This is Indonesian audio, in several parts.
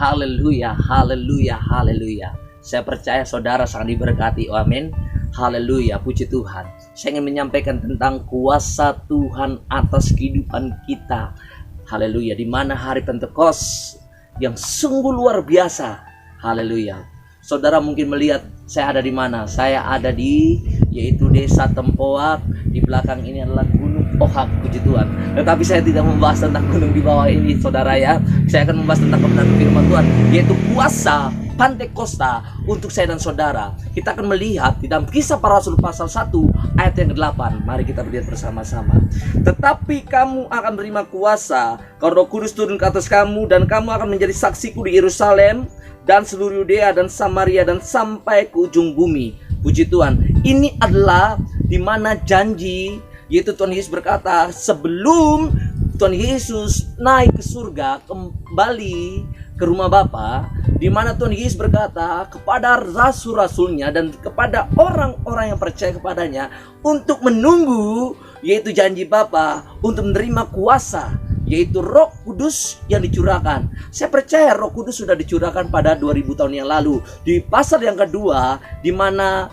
Haleluya, haleluya, haleluya. Saya percaya saudara sangat diberkati. Amin. Haleluya, puji Tuhan. Saya ingin menyampaikan tentang kuasa Tuhan atas kehidupan kita. Haleluya, di mana hari Pentekos yang sungguh luar biasa. Haleluya. Saudara mungkin melihat saya ada di mana? Saya ada di yaitu Desa Tempoak. Di belakang ini adalah Gunung Ohak, puji Tuhan. Tetapi saya tidak membahas tentang gunung di bawah ini, saudara ya. Saya akan membahas tentang kebenaran firman Tuhan, yaitu kuasa Pantekosta untuk saya dan saudara. Kita akan melihat di dalam Kisah Para Rasul pasal 1 ayat yang ke-8. Mari kita lihat bersama-sama. Tetapi kamu akan menerima kuasa kalau Roh Kudus turun ke atas kamu, dan kamu akan menjadi saksiku di Yerusalem dan seluruh Yudea dan Samaria dan sampai ke ujung bumi. Puji Tuhan. Ini adalah di mana janji, yaitu Tuhan Yesus berkata sebelum Tuhan Yesus naik ke surga, kembali ke rumah Bapa, di mana Tuhan Yesus berkata kepada rasul-rasulnya dan kepada orang-orang yang percaya kepadanya untuk menunggu, yaitu janji Bapa, untuk menerima kuasa, yaitu Roh Kudus yang dicurahkan. Saya percaya Roh Kudus sudah dicurahkan pada 2000 tahun yang lalu. Di pasal yang kedua, di mana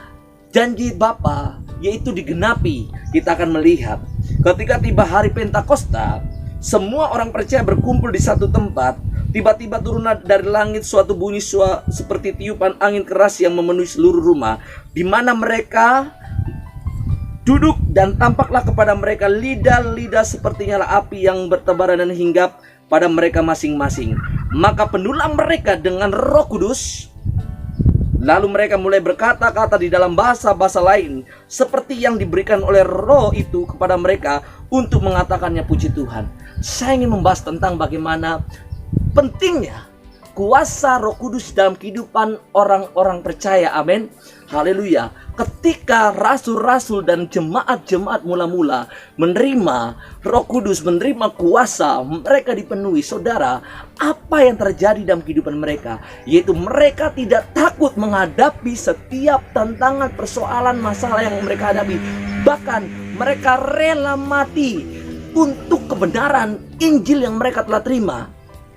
janji Bapa yaitu digenapi, kita akan melihat ketika tiba hari Pentakosta, semua orang percaya berkumpul di satu tempat. Tiba-tiba turun dari langit suatu bunyi seperti tiupan angin keras yang memenuhi seluruh rumah, di mana mereka duduk, dan tampaklah kepada mereka lidah-lidah seperti nyala api yang bertebaran dan hinggap pada mereka masing-masing. Maka penuhlah mereka dengan Roh Kudus. Lalu mereka mulai berkata-kata di dalam bahasa-bahasa lain seperti yang diberikan oleh Roh itu kepada mereka untuk mengatakannya. Puji Tuhan. Saya ingin membahas tentang bagaimana pentingnya kuasa Roh Kudus dalam kehidupan orang-orang percaya. Amin. Haleluya. Ketika rasul-rasul dan jemaat-jemaat mula-mula menerima Roh Kudus, menerima kuasa, mereka dipenuhi. Saudara, apa yang terjadi dalam kehidupan mereka? Yaitu mereka tidak takut menghadapi setiap tantangan, persoalan, masalah yang mereka hadapi. Bahkan mereka rela mati untuk kebenaran Injil yang mereka telah terima.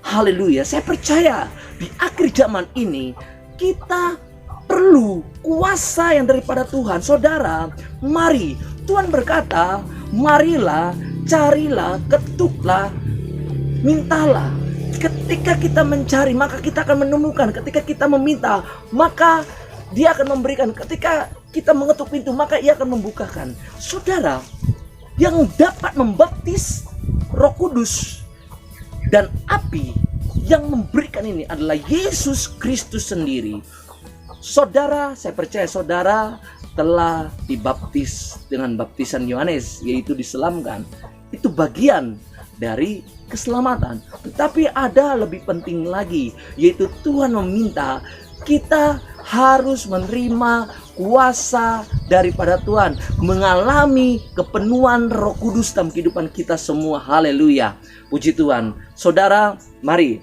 Haleluya. Saya percaya di akhir zaman ini kita perlu kuasa yang daripada Tuhan. Saudara, mari, Tuhan berkata, marilah, carilah, ketuklah, mintalah. Ketika kita mencari, maka kita akan menemukan. Ketika kita meminta, maka Dia akan memberikan. Ketika kita mengetuk pintu, maka Ia akan membukakan. Saudara, yang dapat membaptis Roh Kudus dan api yang memberikan ini adalah Yesus Kristus sendiri. Saudara, saya percaya saudara telah dibaptis dengan baptisan Yohanes, yaitu diselamkan. Itu bagian dari keselamatan. Tetapi ada lebih penting lagi, yaitu Tuhan meminta kita harus menerima kuasa daripada Tuhan, mengalami kepenuhan Roh Kudus dalam kehidupan kita semua. Haleluya. Puji Tuhan. Saudara, mari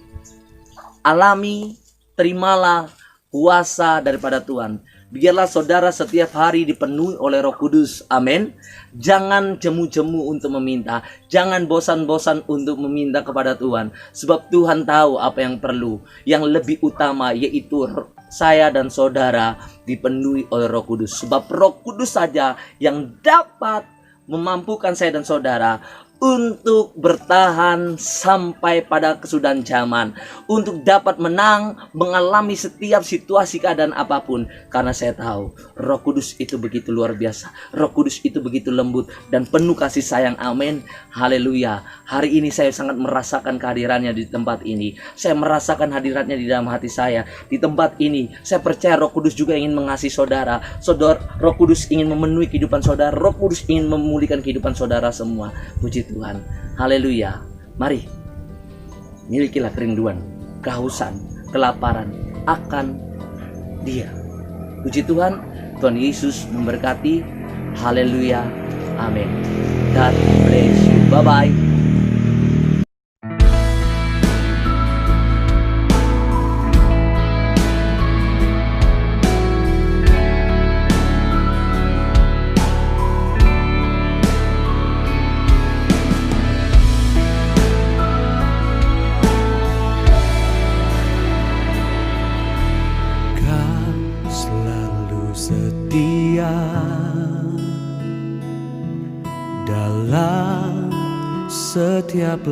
alami, terimalah kuasa daripada Tuhan. Biarlah saudara setiap hari dipenuhi oleh Roh Kudus. Amin. Jangan jemu-jemu untuk meminta. Jangan bosan-bosan untuk meminta kepada Tuhan. Sebab Tuhan tahu apa yang perlu. Yang lebih utama yaitu saya dan saudara dipenuhi oleh Roh Kudus. Sebab Roh Kudus saja yang dapat memampukan saya dan saudara untuk bertahan sampai pada kesudahan zaman, untuk dapat menang mengalami setiap situasi keadaan apapun. Karena saya tahu Roh Kudus itu begitu luar biasa. Roh Kudus itu begitu lembut dan penuh kasih sayang. Amin. Haleluya. Hari ini saya sangat merasakan kehadirannya di tempat ini. Saya merasakan hadiratnya di dalam hati saya. Di tempat ini saya percaya Roh Kudus juga ingin mengasihi saudara. Roh Kudus ingin memenuhi kehidupan saudara. Roh Kudus ingin memulihkan kehidupan saudara semua. Puji Tuhan. Haleluya. Mari milikilah kerinduan, kehausan, kelaparan akan Dia. Puji Tuhan. Tuhan Yesus memberkati. Haleluya. Amin. God bless you. Bye bye. dalam setiap